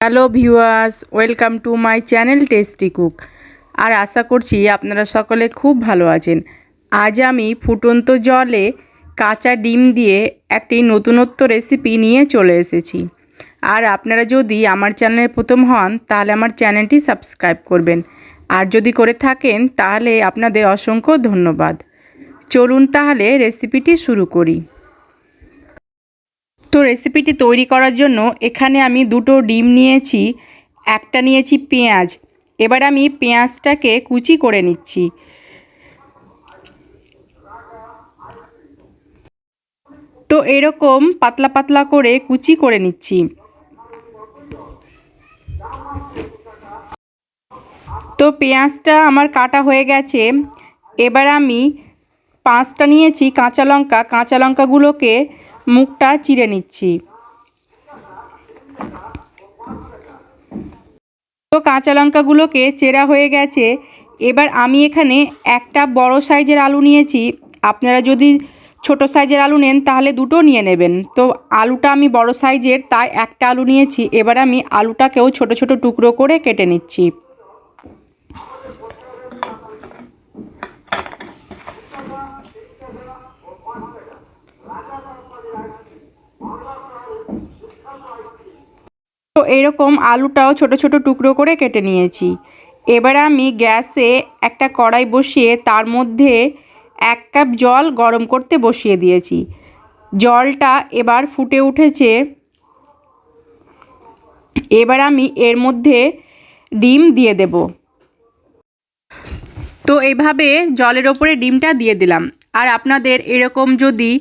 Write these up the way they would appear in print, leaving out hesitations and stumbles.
Hello viewers, welcome to my channel tasty cook. আর আশা করছি আপনারা সকলে খুব ভালো আছেন। আজ আমি ফুটন্ত জলে কাঁচা ডিম দিয়ে একটি নতুনত্ব রেসিপি নিয়ে চলে এসেছি। আর আপনারা যদি আমার চ্যানেলে প্রথম হন তাহলে আমার চ্যানেলটি সাবস্ক্রাইব করবেন, আর যদি করে থাকেন তাহলে আপনাদের অসংখ্য ধন্যবাদ। চলুন তাহলে রেসিপিটি শুরু করি। তো রেসিপিটি তৈরি করার জন্য এখানে আমি দুটো ডিম নিয়েছি, একটা নিয়েছি পেঁয়াজ। এবার আমি পেঁয়াজটাকে কুচি করে নিচ্ছি। তো এরকম পাতলা পাতলা করে কুচি করে নিচ্ছি। তো পেঁয়াজটা আমার কাটা হয়ে গেছে। এবার আমি 5টা নিয়েছি কাঁচা লঙ্কা, কাঁচা লঙ্কাগুলোকে মুখটা চিড়ে নিচ্ছি। তো কাঁচা লঙ্কাগুলোকে চেরা হয়ে গেছে। এবার আমি এখানে একটা বড় সাইজের আলু নিয়েছি। আপনারা যদি ছোট সাইজের আলু নেন তাহলে দুটো নিয়ে নেবেন। তো আলুটা আমি বড় সাইজের, তাই একটা আলু নিয়েছি। এবার আমি আলুটাকেও ছোট ছোট টুকরো করে কেটে নিচ্ছি। তো এরকম আলুটাও ছোট ছোট টুকরো করে কেটে নিয়েছি। এবার আমি গ্যাসে একটা কড়াই বসিয়ে তার মধ্যে 1 কাপ জল গরম করতে বসিয়ে দিয়েছি। জলটা এবার ফুটে উঠেছে। এবার আমি এর মধ্যে ডিম দিয়ে দেব। তো এভাবে জলের ওপরে ডিমটা দিয়ে দিলাম। আর আপনাদের এরকম যদি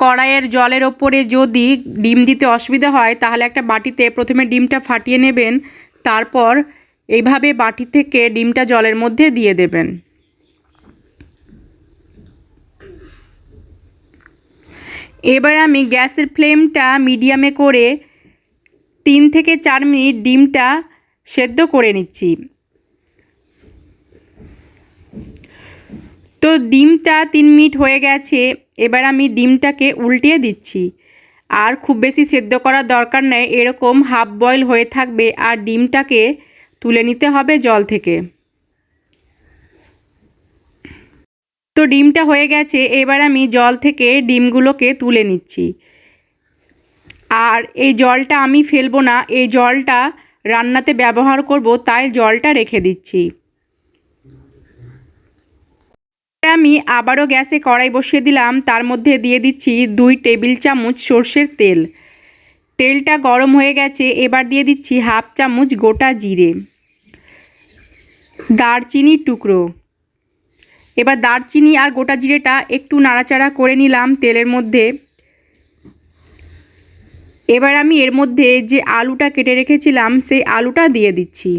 কড়াইয়ের জলের ওপরে যদি ডিম দিতে অসুবিধা হয় তাহলে একটা বাটিতে প্রথমে ডিমটা ফাটিয়ে নেবেন, তারপর এইভাবে বাটি থেকে ডিমটা জলের মধ্যে দিয়ে দেবেন। এবার আমি গ্যাসের ফ্লেমটা মিডিয়ামে করে 3 থেকে 4 মিনিট ডিমটা সেদ্ধ করে নিচ্ছি। তো ডিমটা 3 মিনিট হয়ে গেছে। এবার আমি ডিমটাকে উল্টিয়ে দিচ্ছি। আর খুব বেশি সেদ্ধ করার দরকার নেই, এরকম হাফ বয়েল হয়ে থাকবে। আর ডিমটাকে তুলে নিতে হবে জল থেকে। তো ডিমটা হয়ে গেছে। এবার আমি জল থেকে ডিমগুলোকে তুলে নিচ্ছি। আর এই জলটা আমি ফেলবো না, এই জলটা রান্নাতে ব্যবহার করব, তাই জলটা রেখে দিচ্ছি। আমি আবারও গ্যাসে কড়াই বসিয়ে দিলাম। তার মধ্যে দিয়ে দিচ্ছি 2 টেবিল চামচ সর্ষের তেল। তেলটা গরম হয়ে গেছে। এবার দিয়ে দিচ্ছি হাফ চামচ গোটা জিরে, দারচিনির টুকরো। এবার দারচিনি আর গোটা জিরেটা একটু নাড়াচাড়া করে নিলাম তেলের মধ্যে। এবার আমি এর মধ্যে যে আলুটা কেটে রেখেছিলাম সেই আলুটা দিয়ে দিচ্ছি।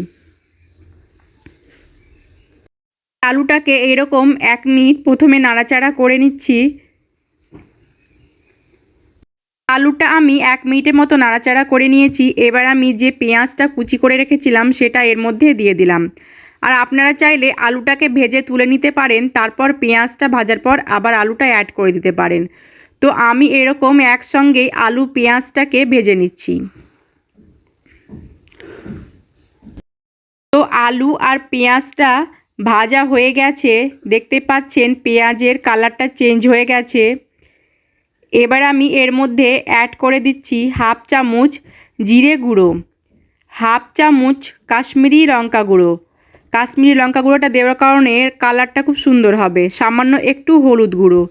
আলুটাকে এরকম 1 মিনিট প্রথমে নাড়াচাড়া করে নিচ্ছি। আলুটা আমি 1 মিনিটের মতো নাড়াচাড়া করে নিয়েছি। এবার আমি যে পেঁয়াজটা কুচি করে রেখেছিলাম সেটা এর মধ্যে দিয়ে দিলাম। আর আপনারা চাইলে আলুটাকে ভেজে তুলে নিতে পারেন, তারপর পেঁয়াজটা ভাজার পর আবার আলুটা অ্যাড করে দিতে পারেন। তো আমি এরকম একসঙ্গেই আলু পেঁয়াজটাকে ভেজে নিচ্ছি। তো আলু আর পেঁয়াজটা ভাজা হয়ে গেছে। দেখতে পাচ্ছেন পেঁয়াজের কালারটা চেঞ্জ হয়ে গেছে। এবার আমি এর মধ্যে অ্যাড করে দিচ্ছি হাফ চামচ জিরে গুঁড়ো, হাফ চামচ কাশ্মীরি লঙ্কা গুঁড়ো। কাশ্মীরি লঙ্কা গুঁড়োটা দেওয়ার কারণে কালারটা খুব সুন্দর হবে। সামান্য একটু হলুদ গুঁড়ো,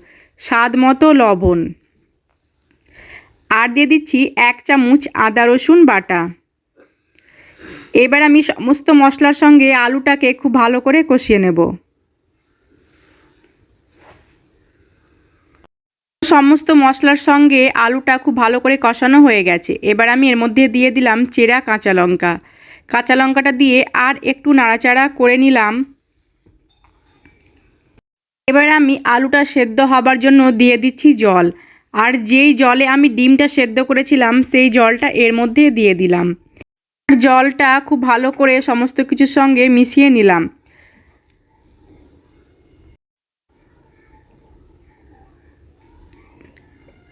স্বাদ মতো লবণ, আর দিয়ে দিচ্ছি 1 চামচ আদা রসুন বাটা। এবার আমি সমস্ত মশলার সঙ্গে আলুটাকে খুব ভালো করে কষিয়ে নেব। সমস্ত মশলার সঙ্গে আলুটা খুব ভালো করে কষানো হয়ে গেছে। এবার আমি এর মধ্যে দিয়ে দিলাম চেরা কাঁচা লঙ্কা। কাঁচা লঙ্কাটা দিয়ে আর একটু নাড়াচাড়া করে নিলাম। এবার আমি আলুটা সেদ্ধ হবার জন্য দিয়ে দিচ্ছি জল। আর যেই জলে আমি ডিমটা সেদ্ধ করেছিলাম সেই জলটা এর মধ্যে দিয়ে দিলাম। আর জলটা খুব ভালো করে সমস্ত কিছুর সঙ্গে মিশিয়ে নিলাম।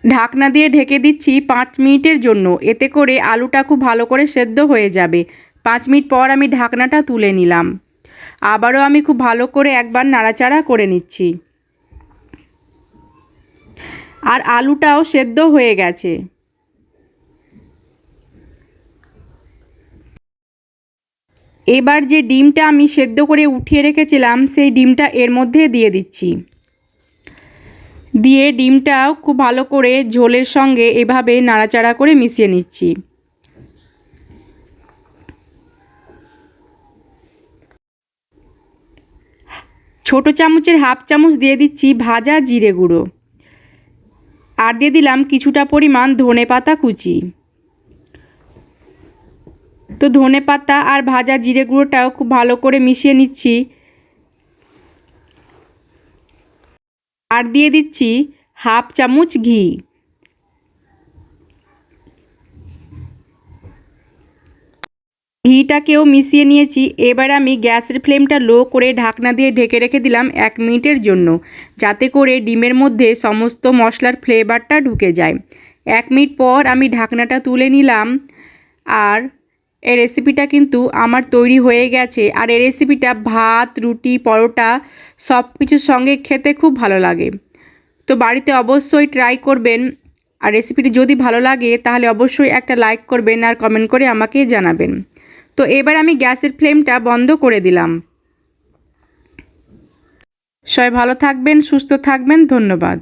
ঢাকনা দিয়ে ঢেকে দিচ্ছি 5 মিনিটের জন্য, এতে করে আলুটা খুব ভালো করে সেদ্ধ হয়ে যাবে। 5 মিনিট পর আমি ঢাকনাটা তুলে নিলাম। আবারও আমি খুব ভালো করে একবার নাড়াচাড়া করে নিচ্ছি। আর আলুটাও সেদ্ধ হয়ে গেছে। এবার যে ডিমটা আমি সেদ্ধ করে উঠিয়ে রেখেছিলাম সেই ডিমটা এর মধ্যে দিয়ে দিচ্ছি। দিয়ে ডিমটাও খুব ভালো করে ঝোলের সঙ্গে এভাবে নাড়াচাড়া করে মিশিয়ে নিচ্ছি। ছোট চামচের হাফ চামচ দিয়ে দিচ্ছি ভাজা জিরে গুঁড়ো। আর দিয়ে দিলাম কিছুটা পরিমাণ ধনেপাতা কুচি। তো ধনেপাতা আর ভাজা জিরে গুঁড়োটাও খুব ভালো করে মিশিয়ে নিচ্ছি। আর দিয়ে দিচ্ছি হাফ চামচ ঘি। ঘিটাকেও মিশিয়ে নিয়েছি। এবার আমি গ্যাসের ফ্লেমটা লো করে ঢাকনা দিয়ে ঢেকে রেখে দিলাম 1 মিনিটের জন্য, যাতে করে ডিমের মধ্যে সমস্ত মশলার ফ্লেভারটা ঢুকে যায়। 1 মিনিট পর আমি ঢাকনাটা তুলে নিলাম। আর এই রেসিপিটা কিন্তু আমার তৈরি হয়ে গেছে। আর এই রেসিপিটা ভাত, রুটি, পরোটা সব কিছুর সঙ্গে খেতে খুব ভালো লাগে। তো বাড়িতে অবশ্যই ট্রাই করবেন। আর রেসিপিটি যদি ভালো লাগে তাহলে অবশ্যই একটা লাইক করবেন আর কমেন্ট করে আমাকে জানাবেন। তো এবার আমি গ্যাসের ফ্লেমটা বন্ধ করে দিলাম। সবাই ভালো থাকবেন, সুস্থ থাকবেন। ধন্যবাদ।